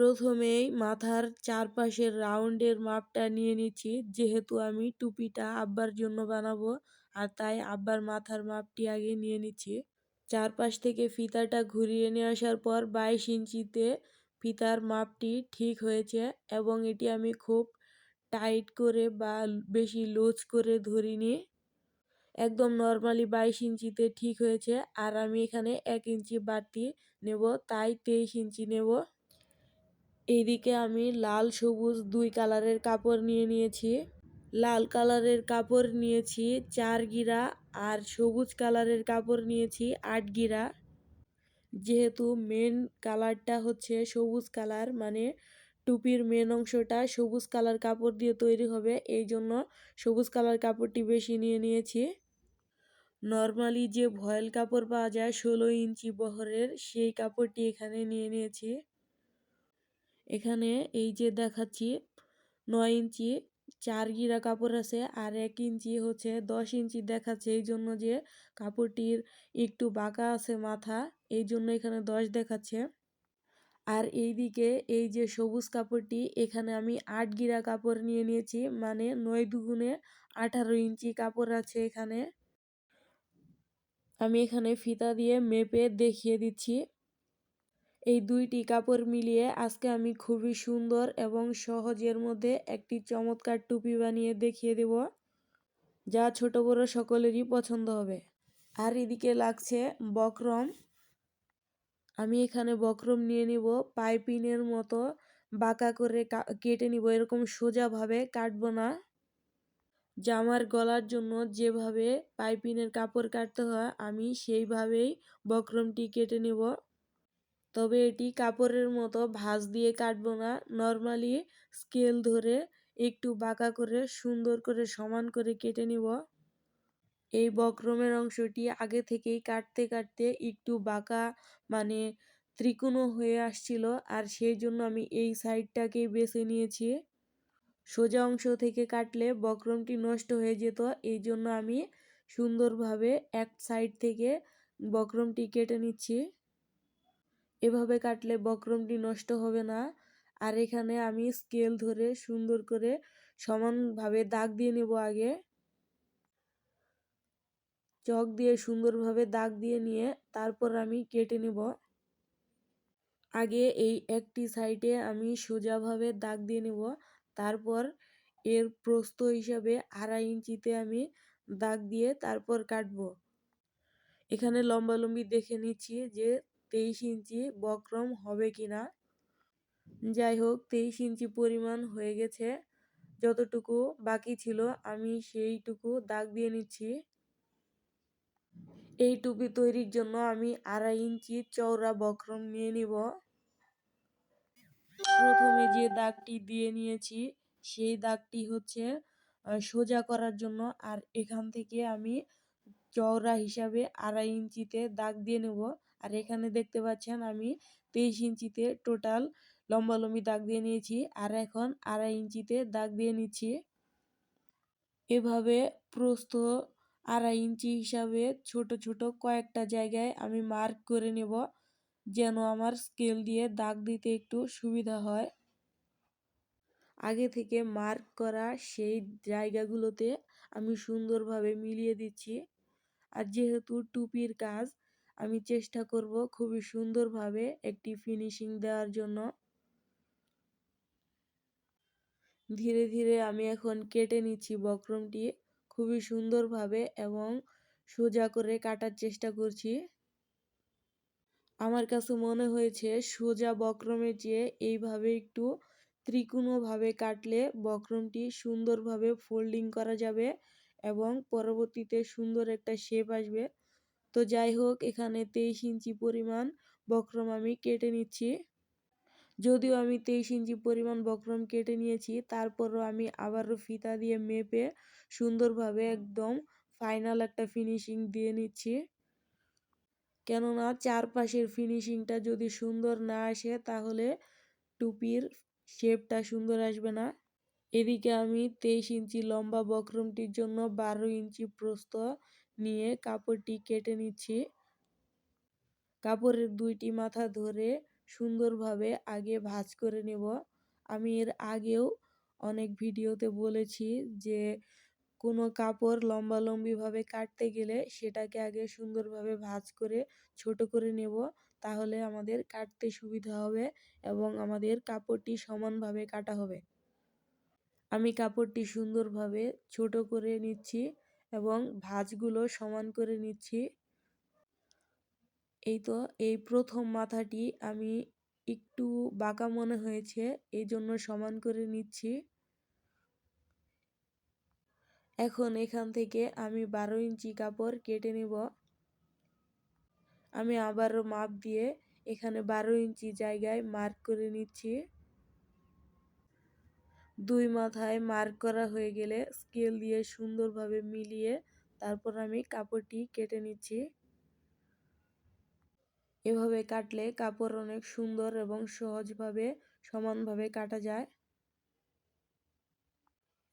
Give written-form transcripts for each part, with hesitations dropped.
প্রথমেই মাথার চারপাশের রাউন্ডের মাপটা নিয়ে নিচ্ছি, যেহেতু আমি টুপিটা আব্বার জন্য বানাবো আর তাই আব্বার মাথার মাপটি আগে নিয়ে নিচ্ছি। চারপাশ থেকে ফিতাটা ঘুরিয়ে নিয়ে আসার পর 22 ইঞ্চিতে ফিতার মাপটি ঠিক হয়েছে এবং এটি আমি খুব টাইট করে বা বেশি লুজ করে ধরিনি। একদম নর্মালি 22 ইঞ্চিতে ঠিক হয়েছে আর আমি এখানে 1 ইঞ্চি বাড়তি নেব, তাই 23 ইঞ্চি নেব। এইদিকে আমি লাল সবুজ 2 কালারের কাপড় নিয়ে নিয়েছি। লাল কালারের কাপড় নিয়েছি 4 গিরা আর সবুজ কালারের কাপড় নিয়েছি 8 গিরা। যেহেতু মেন কালারটা হচ্ছে সবুজ কালার, মানে টুপির মেন অংশটা সবুজ কালার কাপড় দিয়ে তৈরি হবে, এই জন্য সবুজ কালার কাপড়টি বেশি নিয়ে নিয়েছি। নর্মালি যে ভয়েল কাপড় পাওয়া যায় 16 ইঞ্চি বহরের, সেই কাপড়টি এখানে নিয়ে নিয়েছি। এখানে এই যে দেখাচ্ছি 9 ইঞ্চি 4 গিরা কাপড় আছে আর 1 ইঞ্চি হচ্ছে 10 ইঞ্চি দেখাচ্ছে, এই জন্য যে কাপড়টির একটু বাঁকা আছে মাথা, এই জন্য এখানে 10 দেখাচ্ছে। আর এইদিকে এই যে সবুজ কাপড়টি, এখানে আমি 8 গিরা কাপড় নিয়ে নিয়েছি, মানে 9 দুগুণে 18 ইঞ্চি কাপড় আছে এখানে। আমি এখানে ফিতা দিয়ে মেপে দেখিয়ে দিচ্ছি। এই দুইটি কাপড় মিলিয়ে আজকে আমি খুবই সুন্দর এবং সহজের মধ্যে একটি চমৎকার টুপি বানিয়ে দেখিয়ে দেব, যা ছোট বড় সকলেরই পছন্দ হবে। আর এদিকে লাগছে বক্রম। আমি এখানে বক্রম নিয়ে নিব, পাইপিনের মতো বাঁকা করে কেটে নিব, এরকম সোজাভাবে কাটবো না। জামার গলার জন্য যেভাবে পাইপিনের কাপড় কাটতে হয় আমি সেইভাবেই বক্রমটি কেটে নেব। তবে এটি কাপড়ের মতো ভাঁজ দিয়ে কাটবো না, নর্মালি স্কেল ধরে একটু বাঁকা করে সুন্দর করে সমান করে কেটে নিব। এই বক্রমের অংশটি আগে থেকেই কাটতে কাটতে একটু বাঁকা, মানে ত্রিকোণ হয়ে আসছিল, আর সেই জন্য আমি এই সাইডটাকেই বেছে নিয়েছি। সোজা অংশ থেকে কাটলে বক্রমটি নষ্ট হয়ে যেত, এই জন্য আমি সুন্দরভাবে এক সাইড থেকে বক্রমটি কেটে নিচ্ছি। এভাবে কাটলে বক্রমটি নষ্ট হবে না। আর এখানে আমি স্কেল ধরে সুন্দর করে সমানভাবে দাগ দিয়ে নেব। আগে চক দিয়ে সুন্দরভাবে দাগ দিয়ে নিয়ে তারপর আমি কেটে নেব। আগে এই একটি সাইডে আমি সোজাভাবে দাগ দিয়ে নেব, তারপর এর প্রস্থ হিসাবে 2.5 ইঞ্চিতে আমি দাগ দিয়ে তারপর কাটবো। এখানে লম্বালম্বি দেখে নিচ্ছি যে 23 ইঞ্চি বক্রম হবে কিনা। যাই হোক, 23 ইঞ্চি পরিমাণ হয়ে গেছে। যতটুকু বাকি ছিল আমি সেইটুকু দাগ দিয়ে নিচ্ছি। এই টুপি তৈরির জন্য আমি 2.5 ইঞ্চি চওড়া বক্রম নিয়ে নিব। প্রথমে যে দাগটি দিয়ে নিয়েছি সেই দাগটি হচ্ছে সোজা করার জন্য, আর এখান থেকে আমি চওড়া হিসাবে 2.5 ইঞ্চিতে দাগ দিয়ে নেব। আর এখানে দেখতে পাচ্ছেন আমি 23 ইঞ্চিতে টোটাল লম্বালম্বি দাগ দিয়ে নিয়েছি, আর এখন 2.5 ইঞ্চিতে দাগ দিয়ে নিচ্ছি। এভাবে প্রস্থ 2.5 ইঞ্চি হিসাবে ছোট ছোট কয়েকটা জায়গায় আমি মার্ক করে নেব, যেন আমার স্কেল দিয়ে দাগ দিতে একটু সুবিধা হয়। আগে থেকে মার্ক করা সেই জায়গাগুলোতে আমি সুন্দরভাবে মিলিয়ে দিচ্ছি। আর যেহেতু টুপির কাজ, আমি চেষ্টা করব খুবই সুন্দরভাবে একটি ফিনিশিং দেওয়ার জন্য। ধীরে ধীরে আমি এখন কেটে নিচ্ছি বক্রমটি খুবই সুন্দরভাবে এবং সোজা করে কাটার চেষ্টা করছি। আমার কাছে মনে হয়েছে সোজা বক্রমের চেয়ে এইভাবে একটু ত্রিকোণভাবে কাটলে বক্রমটি সুন্দরভাবে ফোল্ডিং করা যাবে এবং পরবর্তীতে সুন্দর একটা শেপ আসবে। তো যাই হোক, এখানে 23 ইঞ্চি পরিমাণ বক্রম আমি কেটে নিচ্ছি। যদিও আমি 23 ইঞ্চি পরিমাণ বক্রম কেটে নিয়েছি, তারপরও আমি আবারও ফিতা দিয়ে মেপে সুন্দরভাবে একদম ফাইনাল একটা ফিনিশিং দিয়ে নিচ্ছি। কেননা চারপাশের ফিনিশিংটা যদি সুন্দর না আসে তাহলে টুপির শেপটা সুন্দর আসবে না। এদিকে আমি 23 ইঞ্চি লম্বা বক্রমটির জন্য 12 ইঞ্চি প্রস্থ নিয়ে কাপড়টি কেটে নিচ্ছি। কাপড়ের দুইটি মাথা ধরে সুন্দরভাবে আগে ভাঁজ করে নেব। আমি এর আগেও অনেক ভিডিওতে বলেছি যে কোনো কাপড় লম্বালম্বিভাবে কাটতে গেলে সেটাকে আগে সুন্দরভাবে ভাঁজ করে ছোট করে নেব, তাহলে আমাদের কাটতে সুবিধা হবে এবং আমাদের কাপড়টি সমানভাবে কাটা হবে। আমি কাপড়টি সুন্দরভাবে ছোট করে নিচ্ছি এবং ভাঁজগুলো সমান করে নিচ্ছি। এই তো এই প্রথম মাথাটি আমি একটু বাঁকা মনে হয়েছে, এই জন্য সমান করে নিচ্ছি। এখন এখান থেকে আমি 12 ইঞ্চি কাপড় কেটে নেব। আমি আবারও মাপ দিয়ে এখানে 12 ইঞ্চি জায়গায় মার্ক করে নিচ্ছি। দুই মাথায় মার্ক করা হয়ে গেলে স্কেল দিয়ে সুন্দরভাবে মিলিয়ে তারপর আমি কাপড়টি কেটে নিচ্ছি। এভাবে কাটলে কাপড় অনেক সুন্দর এবং সহজভাবে সমানভাবে কাটা যায়।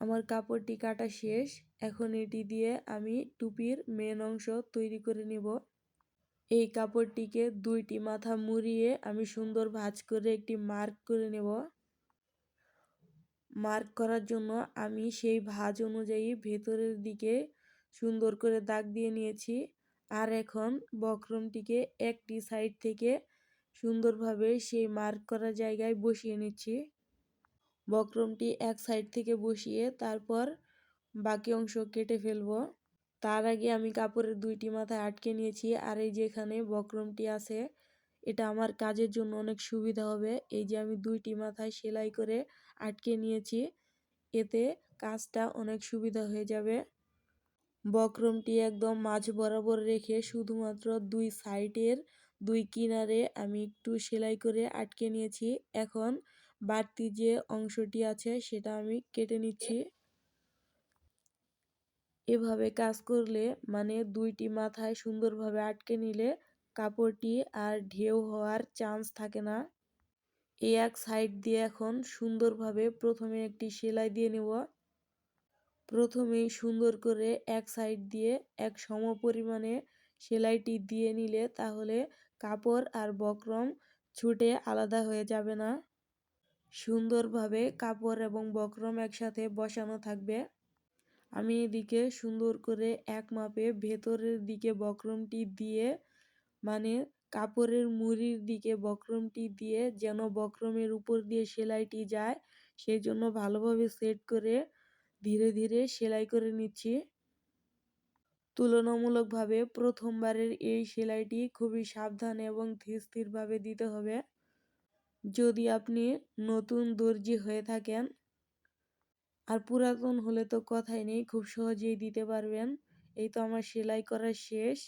আমার কাপড়টি কাটা শেষ। এখন এটি দিয়ে আমি টুপির মেন অংশ তৈরি করে নেব। এই কাপড়টিকে দুইটি মাথা মুড়িয়ে আমি সুন্দর ভাঁজ করে একটি মার্ক করে নেব। মার্ক করার জন্য আমি সেই ভাঁজ অনুযায়ী ভেতরের দিকে সুন্দর করে দাগ দিয়ে নিয়েছি। আর এখন বক্রমটিকে একটি সাইড থেকে সুন্দরভাবে সেই মার্ক করা জায়গায় বসিয়ে নিচ্ছি। বক্রমটি এক সাইড থেকে বসিয়ে তারপর বাকি অংশ কেটে ফেলবো। তার আগে আমি কাপড়ের দুইটি মাথায় আটকে নিয়েছি, আর এই যেখানে বক্রমটি আছে এটা আমার কাজের জন্য অনেক সুবিধা হবে। এই যে আমি দুইটি মাথায় সেলাই করে আটকে নিয়েছি, এতে কাজটা অনেক সুবিধা হয়ে যাবে। বক্রমটি একদম মাঝ বরাবর রেখে শুধুমাত্র দুই সাইডের দুই কিনারে আমি একটু সেলাই করে আটকে নিয়েছি। এখন বাড়তি যে অংশটি আছে সেটা আমি কেটে নিচ্ছি। এভাবে কাজ করলে মানে দুইটি মাথায় সুন্দরভাবে আটকে নিলে কাপড়টি আর ঢেউ হওয়ার চান্স থাকে না। এই এক সাইড দিয়ে এখন সুন্দরভাবে প্রথমে একটি সেলাই দিয়ে নেব। প্রথমেই সুন্দর করে এক সাইড দিয়ে এক সম পরিমাণে সেলাইটি দিয়ে নিলে তাহলে কাপড় আর বক্রম ছুটে আলাদা হয়ে যাবে না। সুন্দরভাবে কাপড় এবং বক্রম একসাথে বসানো থাকবে। আমি এদিকে সুন্দর করে এক মাপে ভেতরের দিকে বক্রমটি দিয়ে মানে কাপড়ের মুড়ির দিকে বক্রমটি দিয়ে যেন বক্রমের উপর দিয়ে সেলাইটি যায় সেই জন্য ভালোভাবে সেট করে ধীরে ধীরে সেলাই করে নিচ্ছি। তুলনামূলকভাবে প্রথমবারের এই সেলাইটি খুবই সাবধানে এবং ধীর স্থিরভাবে দিতে হবে। যদি আপনি নতুন দর্জি হয়ে থাকেন, আর পুরাতন হলে তো কথাই নেই, খুব সহজেই দিতে পারবেন। এই তো আমার সেলাই করা শেষ।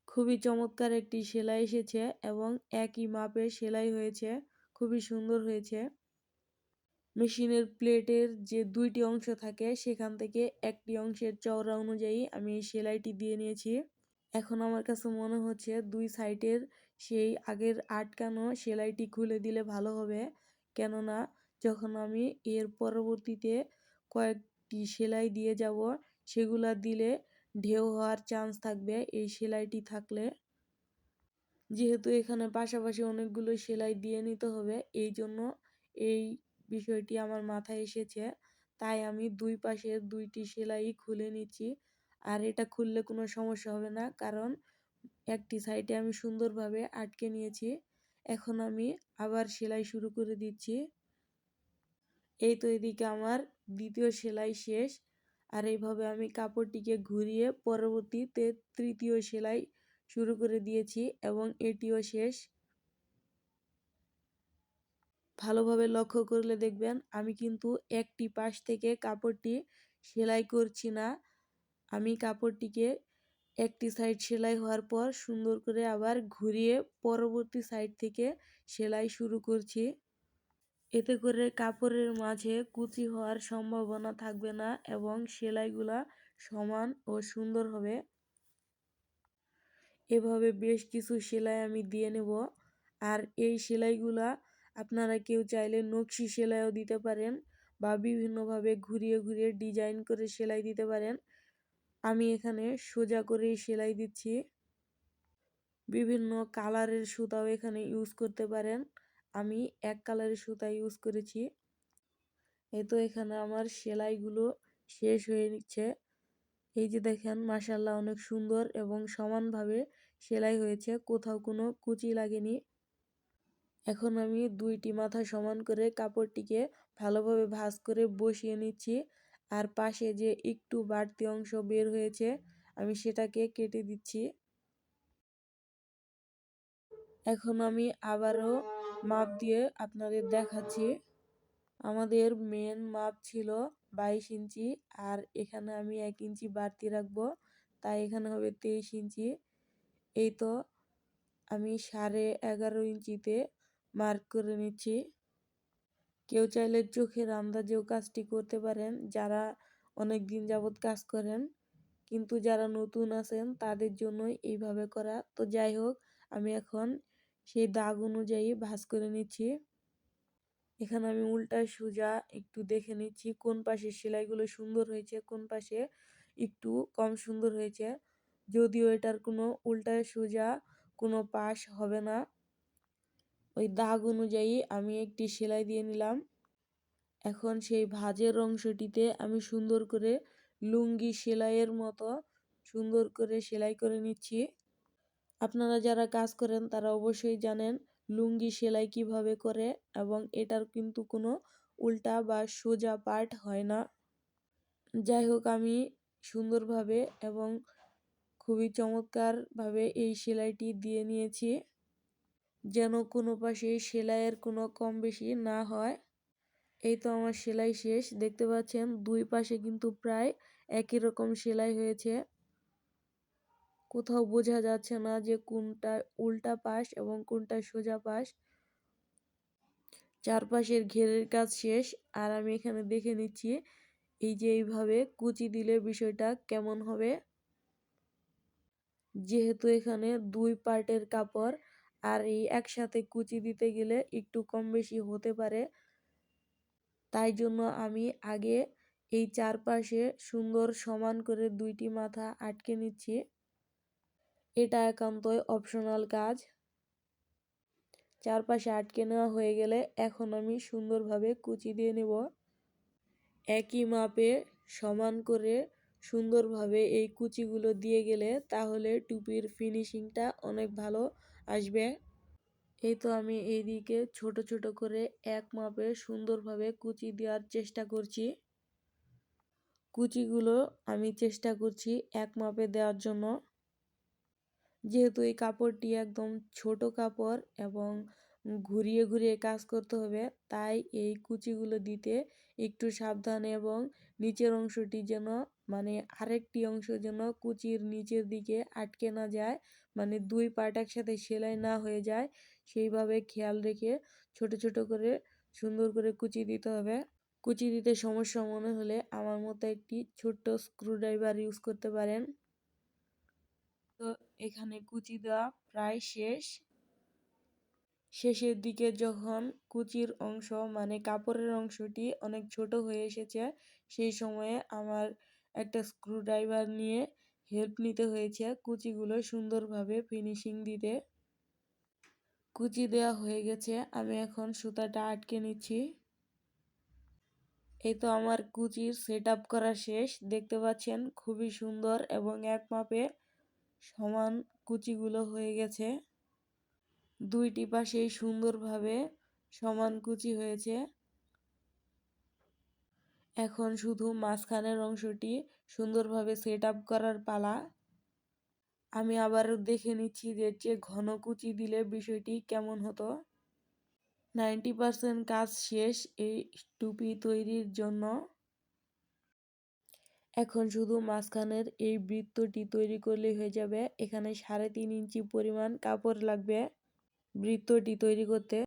খুবই চমৎকার একটি সেলাই এসেছে এবং একই মাপে সেলাই হয়েছে, খুবই সুন্দর হয়েছে। মেশিনের প্লেটের যে দুইটি অংশ থাকে সেখান থেকে একটি অংশের চওড়া অনুযায়ী আমি এই সেলাইটি দিয়ে নিয়েছি। এখন আমার কাছে মনে হচ্ছে দুই সাইডের সেই আগের আটকানো সেলাইটি খুলে দিলে ভালো হবে, কেননা যখন আমি এর পরবর্তীতে কয়েকটি সেলাই দিয়ে যাব সেগুলা দিলে ঢেউ হওয়ার চান্স থাকবে এই সেলাইটি থাকলে। যেহেতু এখানে পাশাপাশি অনেকগুলো সেলাই দিয়ে নিতে হবে, এই জন্য এই বিষয়টি আমার মাথায় এসেছে, তাই আমি দুই পাশের দুইটি সেলাই খুলে নিচ্ছি। আর এটা খুললে কোনো সমস্যা হবে না, কারণ একটি সাইডে আমি সুন্দরভাবে আটকে নিয়েছি। এখন আমি আবার সেলাই শুরু করে দিচ্ছি। এই তো এদিকে আমার দ্বিতীয় সেলাই শেষ, আর এইভাবে আমি কাপড়টিকে ঘুরিয়ে পরবর্তীতে তৃতীয় সেলাই শুরু করে দিয়েছি এবং এটিও শেষ। ভালোভাবে লক্ষ্য করলে দেখবেন আমি কিন্তু একটি পাশ থেকে কাপড়টি সেলাই করছি না, আমি কাপড়টিকে একটি সাইড সেলাই হওয়ার পর সুন্দর করে আবার ঘুরিয়ে পরবর্তী সাইড থেকে সেলাই শুরু করছি। এতে করে কাপড়ের মাঝে কুচি হওয়ার সম্ভাবনা থাকবে না এবং সেলাইগুলা সমান ও সুন্দর হবে। এভাবে বেশ কিছু সেলাই আমি দিয়ে নেব। আর এই সেলাইগুলা আপনারা কেউ চাইলে নকশি সেলাইও দিতে পারেন বা বিভিন্নভাবে ঘুরিয়ে ঘুরিয়ে ডিজাইন করে সেলাই দিতে পারেন। আমি এখানে সোজা করেই সেলাই দিচ্ছি। বিভিন্ন কালারের সুতাও এখানে ইউজ করতে পারেন। আমি এক কালারের সুতা ইউজ করেছি। এই তো এখানে আমার সেলাইগুলো শেষ হয়ে নিচ্ছে। এই যে দেখেন মাশাআল্লাহ অনেক সুন্দর এবং সমানভাবে সেলাই হয়েছে, কোথাও কোনো কুচি লাগেনি। এখন আমি দুইটি মাথা সমান করে কাপড়টিকে ভালোভাবে ভাঁজ করে বসিয়ে নিচ্ছি। আর পাশে যে একটু বাড়তি অংশ বের হয়েছে আমি সেটাকে কেটে দিচ্ছি। এখন আমি আবারও মাপ দিয়ে আপনাদের দেখাচ্ছি। আমাদের মেন মাপ ছিল 22 ইঞ্চি, আর এখানে আমি 1 ইঞ্চি বাড়তি রাখবো, তাই এখানে হবে 23 ইঞ্চি। এই তো আমি 11.5 ইঞ্চিতে মার্ক করে নিচ্ছি। কেউ চাইলে চোখের আন্দাজেও কাজটি করতে পারেন যারা অনেক দিন যাবৎ কাজ করেন, কিন্তু যারা নতুন আছেন তাদের জন্যই এইভাবে করা। তো যাই হোক, আমি এখন সেই দাগ অনুযায়ী ভাঁজ করে নিচ্ছি। এখানে আমি উল্টা সোজা একটু দেখে নিচ্ছি কোন পাশের সেলাইগুলো সুন্দর হয়েছে, কোন পাশে একটু কম সুন্দর হয়েছে। যদিও এটার কোনো উল্টা সোজা কোনো পাশ হবে না। ওই দাগ অনুযায়ী আমি একটি সেলাই দিয়ে নিলাম। এখন সেই ভাঁজের অংশটিতে আমি সুন্দর করে লুঙ্গি সেলাইয়ের মতো সুন্দর করে সেলাই করে নিচ্ছি। আপনারা যারা কাজ করেন তারা অবশ্যই জানেন লুঙ্গি সেলাই কিভাবে করে, এবং এটার কিন্তু কোনো উল্টা বা সোজা পার্ট হয় না। যাই হোক, আমি সুন্দরভাবে এবং খুবই চমৎকারভাবে এই সেলাইটি দিয়ে নিয়েছি, যেন কোনো পাশে সেলাইয়ের কোনো কম বেশি না হয়। এই তো আমার সেলাই শেষ। দেখতে পাচ্ছেন দুই পাশে কিন্তু প্রায় একই রকম সেলাই হয়েছে। কোথাও বোঝা যাচ্ছে না যে কোনটা উল্টা পাশ এবং কোনটা সোজা পাশ। চারপাশের ঘেরের কাজ শেষ, আর আমি এখানে দেখে নিচ্ছি এই যে এইভাবে কুচি দিলে বিষয়টা কেমন হবে। যেহেতু এখানে দুই পার্টের কাপড়, আর এই একসাথে কুচি দিতে গেলে একটু কম বেশি হতে পারে, তাই জন্য আমি আগে এই চারপাশে সুন্দর সমান করে দুইটি মাথা আটকে নিচ্ছি। এটা একান্তই অপশনাল কাজ। চারপাশে আটকে নেওয়া হয়ে গেলে এখন আমি সুন্দরভাবে কুচি দিয়ে নেব। একই মাপে সমান করে সুন্দরভাবে এই কুচিগুলো দিয়ে গেলে তাহলে টুপির ফিনিশিংটা অনেক ভালো আসবে। এই তো আমি এইদিকে ছোট ছোট করে এক মাপে সুন্দরভাবে কুচি দেওয়ার চেষ্টা করছি। কুচিগুলো আমি চেষ্টা করছি এক মাপে দেওয়ার জন্য। যেহেতু এই কাপড়টি একদম ছোট কাপড় এবং ঘুরিয়ে ঘুরিয়ে কাজ করতে হবে, তাই এই কুচিগুলো দিতে একটু সাবধানে, এবং নিচের অংশটি যেন মানে আরেকটি অংশ যেন কুচির নিচের দিকে আটকে না যায়, মানে দুই পার্ট একসাথে সেলাই না হয়ে যায়, সেইভাবে খেয়াল রেখে ছোট ছোট করে সুন্দর করে কুচি দিতে হবে। কুচি দিতে সমস্যা মনে হলে আমার মতো একটি ছোট্ট স্ক্রুড্রাইভার ইউজ করতে পারেন। তো এখানে কুচি দেওয়া প্রায় শেষ। শেষের দিকে যখন কুচির অংশ মানে কাপড়ের অংশটি অনেক ছোট হয়ে এসেছে, সেই সময়ে আমার একটা স্ক্রুড্রাইভার নিয়ে হেল্প নিতে হয়েছে কুচিগুলো সুন্দরভাবে ফিনিশিং দিতে। কুচি দেওয়া হয়ে গেছে, আমি এখন সুতাটা আটকে নিচ্ছি। এই তো আমার কুচির সেট আপ করা শেষ। দেখতে পাচ্ছেন খুবই সুন্দর এবং এক মাপে সমান কুচিগুলো হয়ে গেছে। দুইটি পাশেই সুন্দরভাবে সমান কুচি হয়েছে। এখন শুধু মাঝখানের অংশটি সুন্দরভাবে সেট আপ করার পালা। আমি আবারও দেখে নিচ্ছি যে ঘন কুচি দিলে বিষয়টি কেমন হতো। 90% কাজ শেষ এই টুপি তৈরির জন্য। এখন শুধু মাঝখানের এই বৃত্তটি তৈরি করলেই হয়ে যাবে। এখানে 3.5 ইঞ্চি পরিমাণ কাপড় লাগবে বৃত্তটি তৈরি করতে।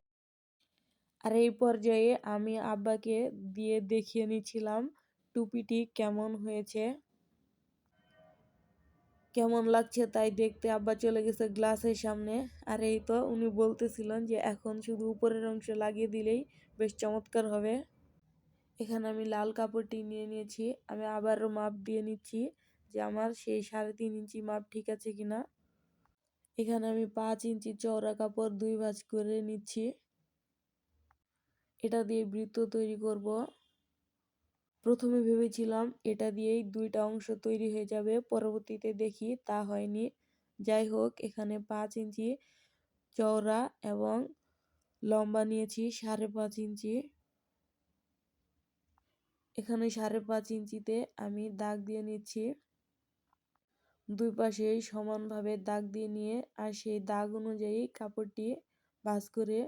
আর এই পর্যায়ে আমি আব্বাকে দিয়ে দেখিয়ে নিচ্ছিলাম টুপিটি কেমন হয়েছে, কেমন লাগছে তাই দেখতে আব্বা চলে গেছে গ্লাসের সামনে। আর এই তো উনি বলতেছিলেন যে এখন শুধু উপরের অংশ লাগিয়ে দিলেই বেশ চমৎকার হবে। এখানে আমি লাল কাপড়টি নিয়ে নিয়েছি। আমি আবারও মাপ দিয়ে নিচ্ছি যে আমার সেই 3.5 ইঞ্চি মাপ ঠিক আছে কিনা। এখানে আমি 5 ইঞ্চি চওড়া কাপড় 2 ভাঁজ করে নিচ্ছি। এটা দিয়ে বৃত্ত তৈরি করব। প্রথমে ভেবেছিলাম এটা দিয়েই 2টা অংশ তৈরি হয়ে যাবে, পরবর্তীতে দেখি তা হয়নি। যাই হোক, এখানে 5 ইঞ্চি চওড়া এবং লম্বা নিয়েছি 5.5 ইঞ্চি। এখানে 5.5 ইঞ্চিতে আমি দাগ দিয়ে নিচ্ছি। দুই পাশেই সমানভাবে দাগ দিয়ে নিয়ে আর সেই দাগ অনুযায়ী কাপড়টি ভাঁজ করে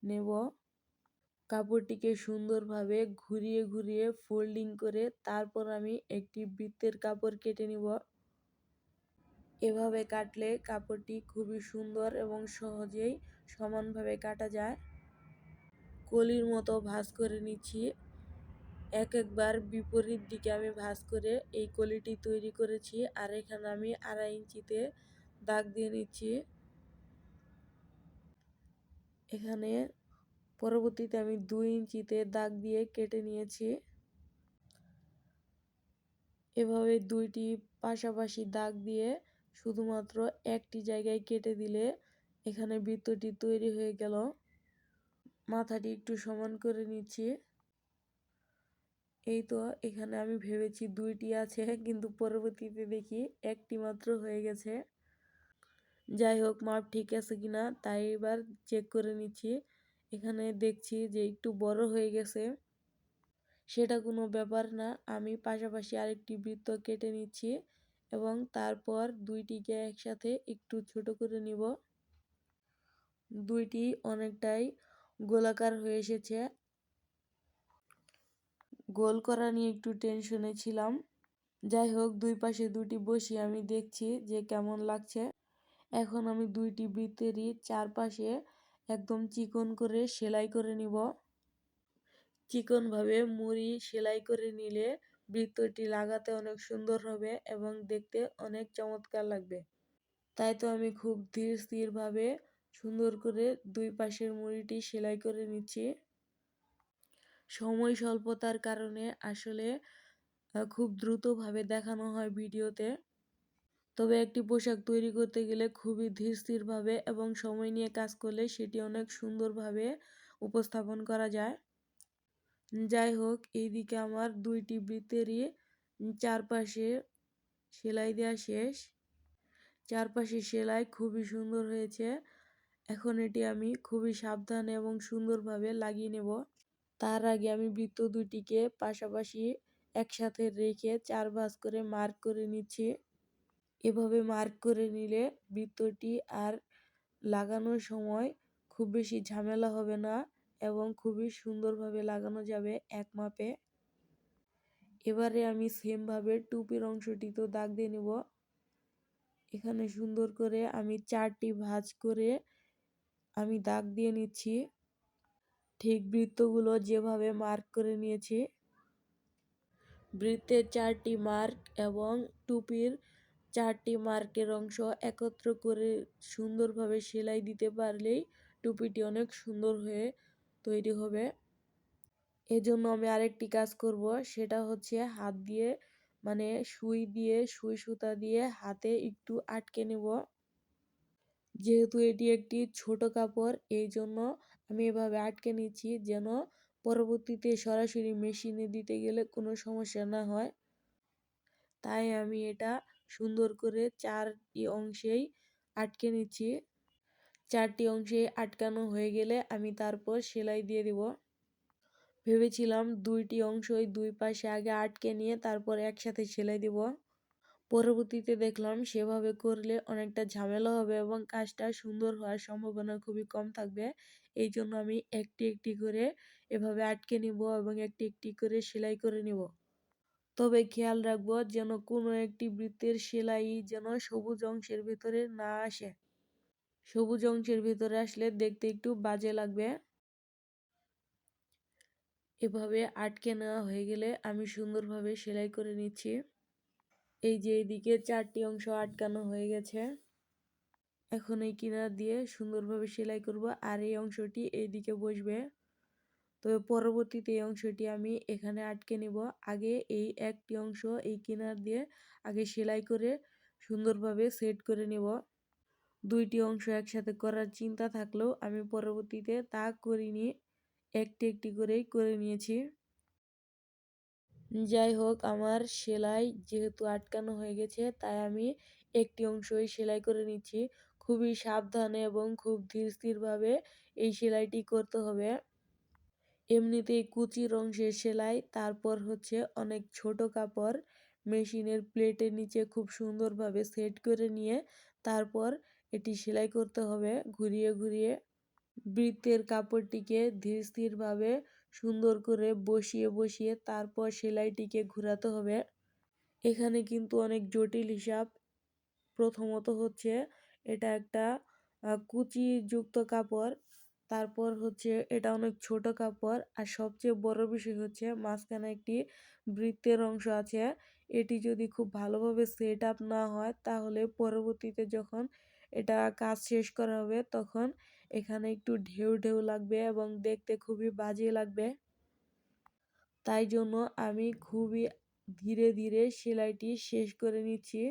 নেব। কাপড়টিকে সুন্দরভাবে ঘুরিয়ে ঘুরিয়ে ফোল্ডিং করে তারপর আমি একটি বৃত্তের কাপড় কেটে নিব। এভাবে কাটলে কাপড়টি খুবই সুন্দর এবং সহজেই সমানভাবে কাটা যায়। কলির মতো ভাঁজ করে নিচ্ছি। একবার বিপরীত দিকে আমি ভাঁজ করে এই কলিটি তৈরি করেছি। আর এখানে আমি 2.5 ইঞ্চিতে দাগ দিয়ে নিচ্ছি। এখানে পরবর্তীতে আমি 2 ইঞ্চিতে দাগ দিয়ে কেটে নিয়েছি। এভাবে দুইটি পাশাপাশি দাগ দিয়ে শুধুমাত্র একটি জায়গায় কেটে দিলে এখানে বৃত্তটি তৈরি হয়ে গেল। মাথাটি একটু সমান করে নিচ্ছি। এই তো, এখানে আমি ভেবেছি 2টি আছে, কিন্তু পরবর্তীতে দেখি একটি মাত্র হয়ে গেছে। যাই হোক, মাপ ঠিক আছে কিনা তাই এবার চেক করে নিচ্ছি। এখানে দেখছি যে একটু বড় হয়ে গেছে। সেটা কোনো ব্যাপার না, আমি পাশাপাশি আরেকটি বৃত্ত কেটে নিচ্ছি এবং তারপর দুইটিকে একসাথে একটু ছোট করে নিব। দুইটি অনেকটাই গোলাকার হয়ে এসেছে। গোল করা নিয়ে একটু টেনশনে ছিলাম। যাই হোক, দুই পাশে দুটি বসিয়ে আমি দেখছি যে কেমন লাগছে। এখন আমি দুইটি বৃত্তেরই চারপাশে একদম চিকন করে সেলাই করে নিব। চিকনভাবে মুড়ি সেলাই করে নিলে বৃত্তটি লাগাতে অনেক সুন্দর হবে এবং দেখতে অনেক চমৎকার লাগবে। তাই তো আমি খুব ধীর স্থিরভাবে সুন্দর করে দুই পাশের মুড়িটি সেলাই করে নিচ্ছি। সময় স্বল্পতার কারণে আসলে খুব দ্রুতভাবে দেখানো হয় ভিডিওতে। তবে একটি পোশাক তৈরি করতে গেলে খুবই ধীর স্থিরভাবে এবং সময় নিয়ে কাজ করলে সেটি অনেক সুন্দরভাবে উপস্থাপন করা যায়। যাই হোক, এইদিকে আমার দুইটি বৃত্তেরই চারপাশে সেলাই দেওয়া শেষ। চারপাশে সেলাই খুবই সুন্দর হয়েছে। এখন এটি আমি খুবই সাবধানে এবং সুন্দরভাবে লাগিয়ে নেব। তার আগে আমি বৃত্ত দুটিকে পাশাপাশি একসাথে রেখে 4 ভাঁজ করে মার্ক করে নিচ্ছি। এভাবে মার্ক করে নিলে বৃত্তটি আর লাগানোর সময় খুব বেশি ঝামেলা হবে না এবং খুবই সুন্দরভাবে লাগানো যাবে এক মাপে। এবারে আমি সেমভাবে টুপির অংশটিতেও দাগ দিয়ে নেব। এখানে সুন্দর করে আমি 4টি ভাঁজ করে আমি দাগ দিয়ে নিচ্ছি। ঠিক বৃত্তগুলো যেভাবে মার্ক করে নিয়েছি। বৃত্তের 4টি মার্ক এবং টুপির 4টি মার্কের অংশ একত্র করে সুন্দরভাবে সেলাই দিতে পারলেই টুপিটি অনেক সুন্দর হয়ে তৈরি হবে। এজন্য আমি আরেকটি কাজ করব, সেটা হচ্ছে হাত দিয়ে মানে সুই সুতা দিয়ে হাতে একটু আটকে নেব। যেহেতু এটি একটি ছোট কাপড়, এই জন্য আমি এভাবে আটকে নিচ্ছি যেন পরবর্তীতে সরাসরি মেশিনে দিতে গেলে কোনো সমস্যা না হয়। তাই আমি এটা সুন্দর করে 4টি অংশেই আটকে নিচ্ছি। 4টি অংশে আটকানো হয়ে গেলে আমি তারপর সেলাই দিয়ে দিব। ভেবেছিলাম 2টি অংশই দুই পাশে আগে আটকে নিয়ে তারপর একসাথে সেলাই দিব। পরবর্তীতে দেখলাম সেভাবে করলে অনেকটা ঝামেলা হবে এবং কাজটা সুন্দর হওয়ার সম্ভাবনা খুবই কম থাকবে। এই জন্য আমি একটি একটি করে এভাবে আটকে নিব এবং একটি একটি করে সেলাই করে নিব। তবে খেয়াল রাখবো যেন কোনো একটি বৃত্তের সেলাই যেন সবুজ অংশের ভেতরে না আসে। সবুজ অংশের ভেতরে আসলে দেখতে একটু বাজে লাগবে। এভাবে আটকে নেওয়া হয়ে গেলে আমি সুন্দরভাবে সেলাই করে নিচ্ছি। এই যে এইদিকে 4টি অংশ আটকানো হয়ে গেছে। এখন এই কিনার দিয়ে সুন্দরভাবে সেলাই করব আর এই অংশটি এইদিকে বসবে। তবে পরবর্তীতে এই অংশটি আমি এখানে আটকে নিব। আগে এই একটি অংশ এই কিনার দিয়ে আগে সেলাই করে সুন্দরভাবে সেট করে নিব। দুইটি অংশ একসাথে করার চিন্তা থাকলেও আমি পরবর্তীতে তা করিনি, একটি একটি করেই করে নিয়েছি। যাই হোক, আমার সেলাই যেহেতু আটকানো হয়ে গেছে তাই আমি একটি অংশই সেলাই করে নিচ্ছি। খুবই সাবধানে এবং খুব ধীর স্থিরভাবে এই সেলাইটি করতে হবে। এমনিতেই কুচির অংশের সেলাই, তারপর হচ্ছে অনেক ছোট কাপড় মেশিনের প্লেটের নিচে খুব সুন্দরভাবে সেট করে নিয়ে তারপর এটি সেলাই করতে হবে ঘুরিয়ে ঘুরিয়ে। বৃত্তের কাপড়টিকে ধীর স্থিরভাবে সুন্দর করে বসিয়ে বসিয়ে তারপর সেলাইটিকে ঘোরাতে হবে। এখানে কিন্তু অনেক জটিল হিসাব। প্রথমত হচ্ছে এটা একটা কুচিযুক্ত কাপড়, তারপর হচ্ছে এটা অনেক ছোট কাপড়, আর সবচেয়ে বড় বিষয় হচ্ছে মাঝখানে একটি বৃত্তের অংশ আছে। এটি যদি খুব ভালোভাবে সেট আপ না হয় তাহলে পরবর্তীতে যখন এটা কাজ শেষ করা হবে তখন এখানে একটু ঢেউ ঢেউ লাগবে এবং দেখতে খুবই বাজে লাগবে। তাই জন্য আমি খুবই ধীরে ধীরে সেলাইটি শেষ করে নিচ্ছি।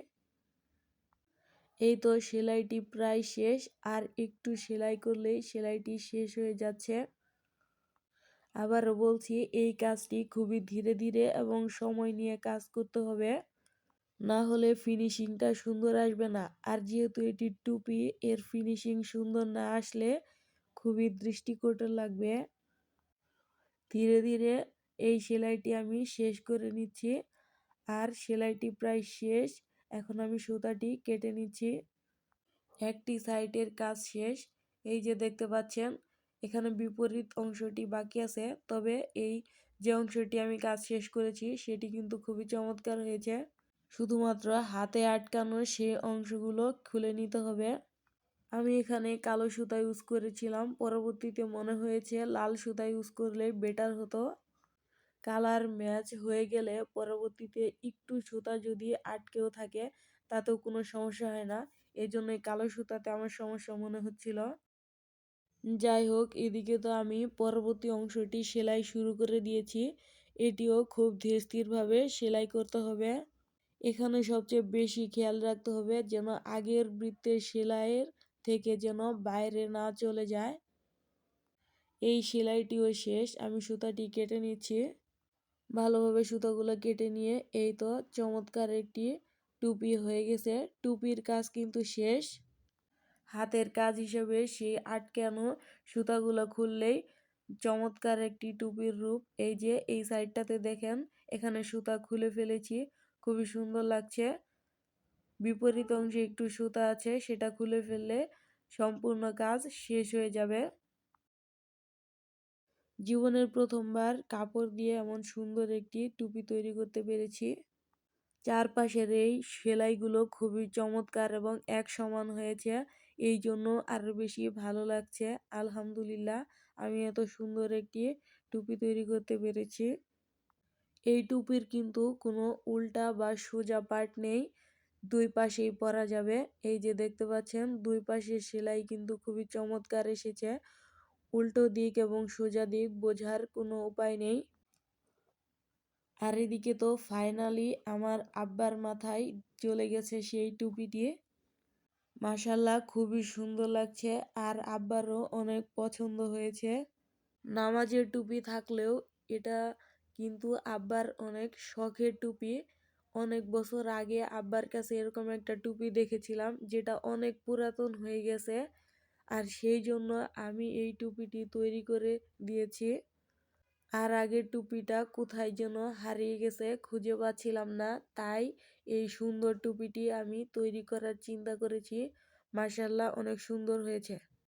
এই তো সেলাইটি প্রায় শেষ, আর একটু সেলাই করলেই সেলাইটি শেষ হয়ে যাচ্ছে। আবারও বলছি, এই কাজটি খুবই ধীরে ধীরে এবং সময় নিয়ে কাজ করতে হবে, না হলে ফিনিশিংটা সুন্দর আসবে না। আর যেহেতু এটি টুপি, এর ফিনিশিং সুন্দর না আসলে খুবই দৃষ্টিকটু লাগবে। ধীরে ধীরে এই সেলাইটি আমি শেষ করে নিচ্ছি, আর সেলাইটি প্রায় শেষ। এখন আমি সুতাটি কেটে নিচ্ছি। একটি সাইডের কাজ শেষ, এই যে দেখতে পাচ্ছেন এখানে বিপরীত অংশটি বাকি আছে, তবে এই যে অংশটি আমি কাজ শেষ করেছি সেটি কিন্তু খুবই চমৎকার হয়েছে। শুধুমাত্র হাতে আটকানো সেই অংশগুলো খুলে নিতে হবে। আমি এখানে কালো সুতা ইউজ করেছিলাম, পরবর্তীতে মনে হয়েছে লাল সুতা ইউজ করলে বেটার হতো। কালার ম্যাচ হয়ে গেলে পরবর্তীতে একটু সুতা যদি আটকেও থাকে তাতেও কোনো সমস্যা হয় না, এই জন্যই কালো সুতাতে আমার সমস্যা মনে হচ্ছিল। যাই হোক, এদিকে তো আমি পরবর্তী অংশটি সেলাই শুরু করে দিয়েছি। এটিও খুব ধীর স্থিরভাবে সেলাই করতে হবে। এখানে সবচেয়ে বেশি খেয়াল রাখতে হবে যেন আগের বৃত্তের সেলাইয়ের থেকে যেন বাইরে না চলে যায়। এই সেলাইটিও শেষ, আমি সুতাটি কেটে নিচ্ছি। ভালোভাবে সুতাগুলো কেটে নিয়ে এই তো চমৎকার একটি টুপি হয়ে গেছে। টুপির কাজ কিন্তু শেষ। হাতের কাজ হিসেবে সেই আটকানো সুতাগুলো খুললেই চমৎকার একটি টুপির রূপ। এই যে এই সাইডটাতে দেখেন এখানে সুতা খুলে ফেলেছি, খুবই সুন্দর লাগছে। বিপরীত অংশে একটু সুতা আছে, সেটা খুলে ফেললে সম্পূর্ণ কাজ শেষ হয়ে যাবে। জীবনের প্রথমবার কাপড় দিয়ে এমন সুন্দর একটি টুপি তৈরি করতে পেরেছি। চারপাশের এই সেলাইগুলো খুবই চমৎকার এবং এক সমান হয়েছে, এই জন্য আরো বেশি ভালো লাগছে। আলহামদুলিল্লাহ, আমি এত সুন্দর একটি টুপি তৈরি করতে পেরেছি। এই টুপির কিন্তু কোনো উল্টা বা সোজা পার্ট নেই, দুই পাশেই পরা যাবে। এই যে দেখতে পাচ্ছেন দুই পাশের সেলাই কিন্তু খুবই চমৎকার এসেছে। উল্টো দিক এবং সোজা দিক বোঝার কোনো উপায় নেই। আর এদিকে তো ফাইনালি আমার আব্বার মাথায় চলে গেছে সেই টুপিটি। মাশাল্লাহ, খুবই সুন্দর লাগছে আর আব্বারও অনেক পছন্দ হয়েছে। নামাজের টুপি থাকলেও এটা কিন্তু আব্বার অনেক শখের টুপি। অনেক বছর আগে আব্বার কাছে এরকম একটা টুপি দেখেছিলাম যেটা অনেক পুরাতন হয়ে গেছে, আর সেই জন্য আমি এই টুপিটি তৈরি করে দিয়েছি। আর আগের টুপিটা কোথায় যেন হারিয়ে গেছে, খুঁজে পাচ্ছিলাম না, তাই এই সুন্দর টুপিটি আমি তৈরি করার চিন্তা করেছি। মাশাআল্লাহ, অনেক সুন্দর হয়েছে।